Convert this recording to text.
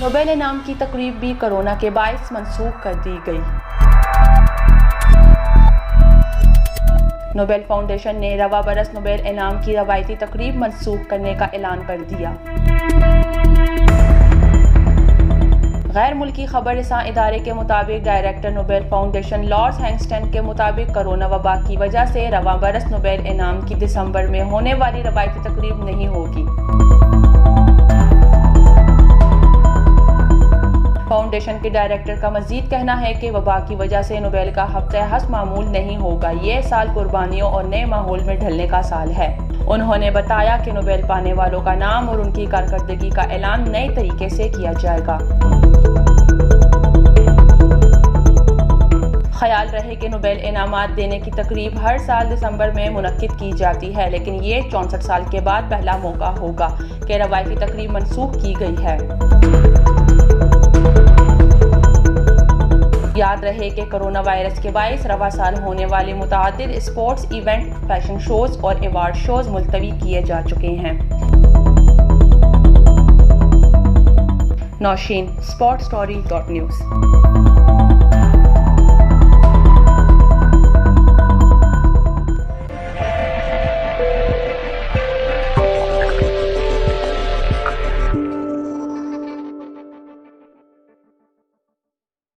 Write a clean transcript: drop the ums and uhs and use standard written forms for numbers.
Nobel इनाम की तकरीब भी कोरोना के बायस मनसूख कर दी गई। नोबेल फाउंडेशन ने रवा बरस नोबेल इनाम की रवायती तकरीब मनसूख करने का ऐलान कर दिया। गैर मुल्की खबर रसां इदारे के मुताबिक डायरेक्टर नोबेल फाउंडेशन लॉर्ड हैंगस्टन के मुताबिक कोरोना वबा की वजह से रवा बरस नोबेल इनाम की दिसंबर में होने वाली रवायती तकरीब नहीं होगी। फाउंडेशन के डायरेक्टर का मजीद कहना है कि वबा की वजह से नोबेल का हफ्ते हस्ब मामूल नहीं होगा। ये साल कुर्बानियों और नए माहौल में ढलने का साल है। उन्होंने बताया कि नोबेल पाने वालों का नाम और उनकी कारकर्दगी का ऐलान नए तरीके से किया जाएगा। ख्याल रहे कि नोबेल इनामात देने की तकरीब हर साल दिसंबर में मुनक्किद की जाती है, लेकिन ये 64 साल के बाद पहला मौका होगा कि रवायती तकरीब मनसूख की गई है। याद रहे कि कोरोना वायरस के बायस रवा साल होने वाले मुतादिद स्पोर्ट्स इवेंट, फैशन शोज और अवार्ड शोज मुलतवी किए जा चुके हैं। नौशीन, sportstory.news।